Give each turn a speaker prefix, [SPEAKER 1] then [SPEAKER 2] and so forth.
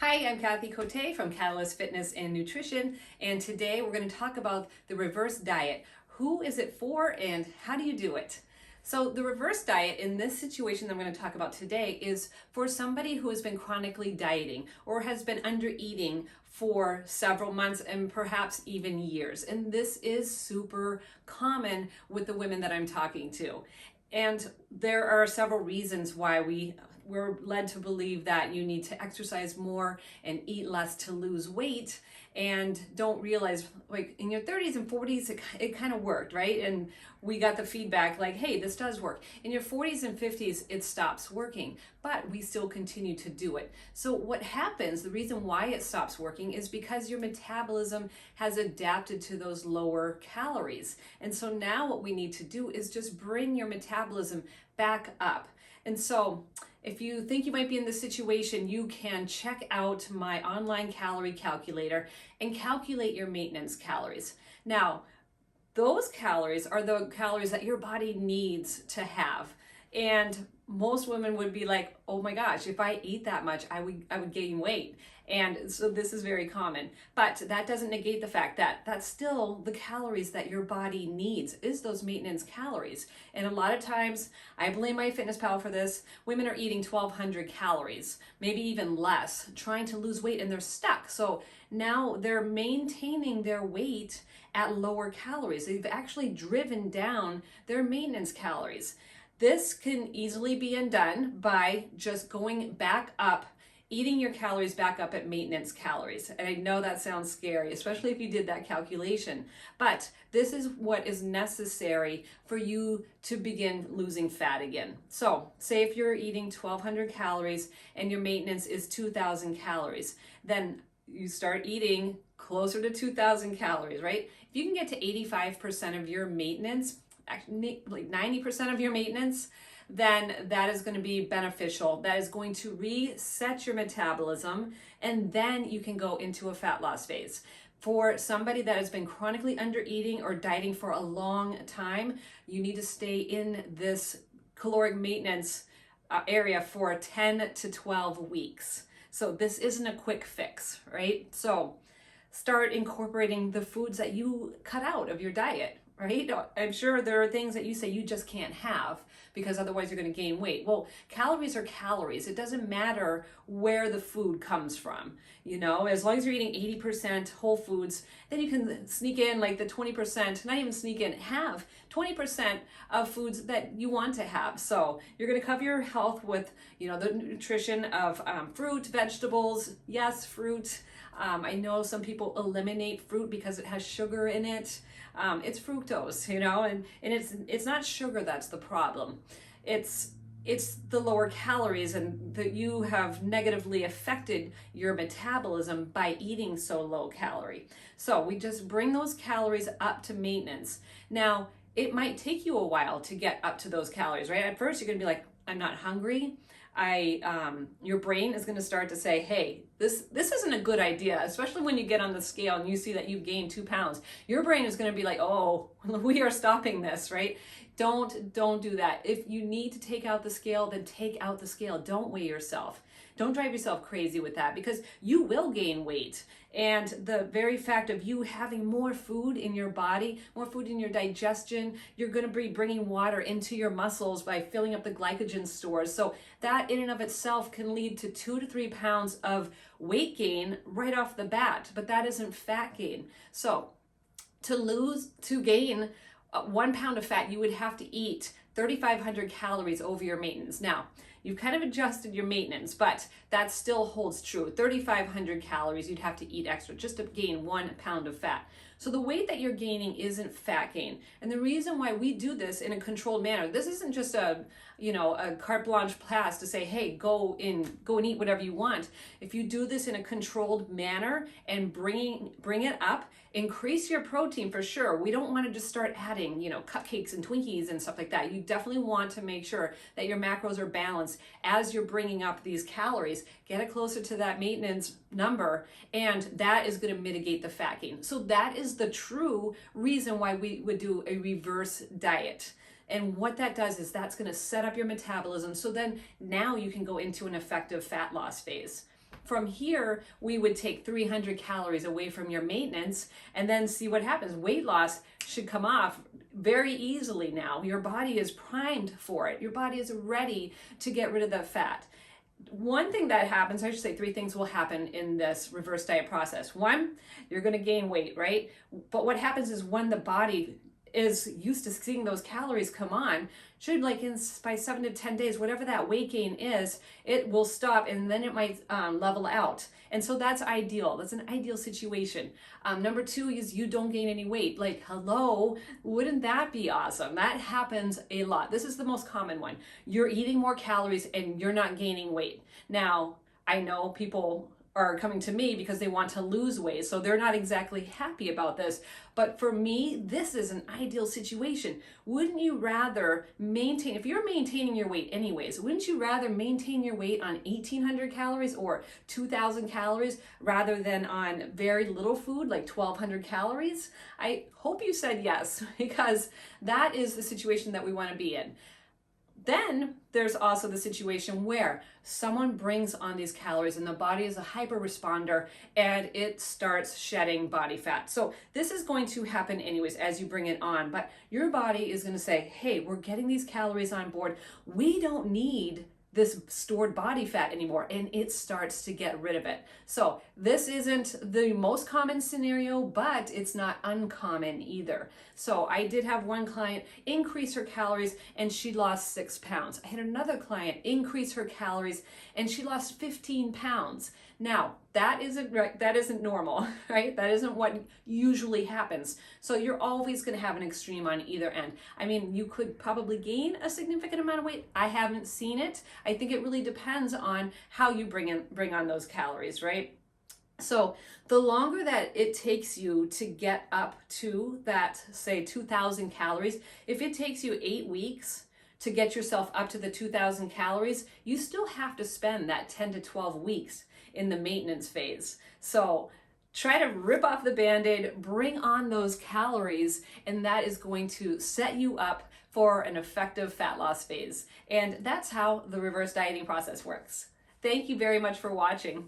[SPEAKER 1] Hi, I'm Kathy Cote from Catalyst Fitness and Nutrition, and today we're going to talk about the reverse diet. Who is it for and how do you do it? So the reverse diet in this situation that I'm going to talk about today is for somebody who has been chronically dieting or has been under eating for several months and perhaps even years. And this is super common with the women that I'm talking to. And there are several reasons why we're led to believe that you need to exercise more and eat less to lose weight, and don't realize, like, in your 30s and 40s it kind of worked, right? And we got the feedback like, hey, this does work. In your 40s and 50s it stops working, but we still continue to do it. So what happens, the reason why it stops working, is because your metabolism has adapted to those lower calories. And so now what we need to do is just bring your metabolism back up. And so if you think you might be in this situation, you can check out my online calorie calculator and calculate your maintenance calories. Now, those calories are the calories that your body needs to have. And most women would be like, oh my gosh, if I eat that much, I would gain weight. And so this is very common, but that doesn't negate the fact that that's still the calories that your body needs, is those maintenance calories. And a lot of times, I blame MyFitnessPal for this, women are eating 1,200 calories, maybe even less, trying to lose weight, and they're stuck. So now they're maintaining their weight at lower calories. They've actually driven down their maintenance calories. This can easily be undone by just going back up, eating your calories back up at maintenance calories. And I know that sounds scary, especially if you did that calculation, but this is what is necessary for you to begin losing fat again. So say if you're eating 1,200 calories and your maintenance is 2,000 calories, then you start eating closer to 2,000 calories, right? If you can get to 85% of your maintenance, actually like 90% of your maintenance, then that is going to be beneficial. That is going to reset your metabolism, and then you can go into a fat loss phase. For somebody that has been chronically under eating or dieting for a long time, you need to stay in this caloric maintenance area for 10 to 12 weeks. So this isn't a quick fix, right? So start incorporating the foods that you cut out of your diet, right? I'm sure there are things that you say you just can't have because otherwise you're going to gain weight. Well, calories are calories. It doesn't matter where the food comes from. You know, as long as you're eating 80% whole foods, then you can sneak in like the 20%, not even sneak in, have 20% of foods that you want to have. So you're going to cover your health with, the nutrition of fruit, vegetables, yes, fruit. I know some people eliminate fruit because it has sugar in it. It's fructose, and it's not sugar that's the problem. It's the lower calories, and that you have negatively affected your metabolism by eating so low calorie. So we just bring those calories up to maintenance. Now, it might take you a while to get up to those calories, right? At first, you're gonna be like, I'm not hungry. Your brain is going to start to say, hey, this isn't a good idea, especially when you get on the scale and you see that you've gained 2 pounds. Your brain is going to be like, oh, we are stopping this, right? Don't do that. If you need to take out the scale, then take out the scale. Don't weigh yourself. Don't drive yourself crazy with that, because you will gain weight. And the very fact of you having more food in your body, more food in your digestion, you're going to be bringing water into your muscles by filling up the glycogen stores. So that in and of itself can lead to 2 to 3 pounds of weight gain right off the bat, but that isn't fat gain. So to gain 1 pound of fat, you would have to eat 3,500 calories over your maintenance. Now, you've kind of adjusted your maintenance, but that still holds true. 3,500 calories you'd have to eat extra just to gain 1 pound of fat. So the weight that you're gaining isn't fat gain. And the reason why we do this in a controlled manner, this isn't just a carte blanche pass to say, hey, go and eat whatever you want. If you do this in a controlled manner and bring it up, increase your protein for sure. We don't want to just start adding, cupcakes and Twinkies and stuff like that. You definitely want to make sure that your macros are balanced as you're bringing up these calories. Get it closer to that maintenance number, and that is going to mitigate the fat gain. So that is the true reason why we would do a reverse diet. And what that does is that's going to set up your metabolism. So then now you can go into an effective fat loss phase. From here, we would take 300 calories away from your maintenance and then see what happens. Weight loss should come off very easily now. Your body is primed for it. Your body is ready to get rid of the fat. One thing that happens, I should say three things will happen in this reverse diet process. One, you're going to gain weight, right? But what happens is when the body is used to seeing those calories come on, should by 7 to 10 days, whatever that weight gain is, it will stop and then it might level out. And so that's ideal. That's an ideal situation. Number two is you don't gain any weight. Like, hello, wouldn't that be awesome? That happens a lot. This is the most common one. You're eating more calories and you're not gaining weight. Now, I know people are coming to me because they want to lose weight, so they're not exactly happy about this. But for me, this is an ideal situation. Wouldn't you rather maintain, if you're maintaining your weight anyways, wouldn't you rather maintain your weight on 1,800 calories or 2,000 calories rather than on very little food, like 1,200 calories? I hope you said yes, because that is the situation that we want to be in. Then there's also the situation where someone brings on these calories and the body is a hyper responder and it starts shedding body fat. So this is going to happen anyways as you bring it on, but your body is going to say, hey, we're getting these calories on board. We don't need this stored body fat anymore, and it starts to get rid of it. So this isn't the most common scenario, but it's not uncommon either. So I did have one client increase her calories and she lost 6 pounds. I had another client increase her calories and she lost 15 pounds. Now, that isn't right, that isn't normal, right? That isn't what usually happens. So you're always going to have an extreme on either end. I mean, you could probably gain a significant amount of weight. I haven't seen it. I think it really depends on how you bring on those calories, right? So the longer that it takes you to get up to that, say, 2,000 calories, if it takes you 8 weeks to get yourself up to the 2,000 calories, you still have to spend that 10 to 12 weeks in the maintenance phase. So try to rip off the Band-Aid, bring on those calories, and that is going to set you up for an effective fat loss phase. And that's how the reverse dieting process works. Thank you very much for watching.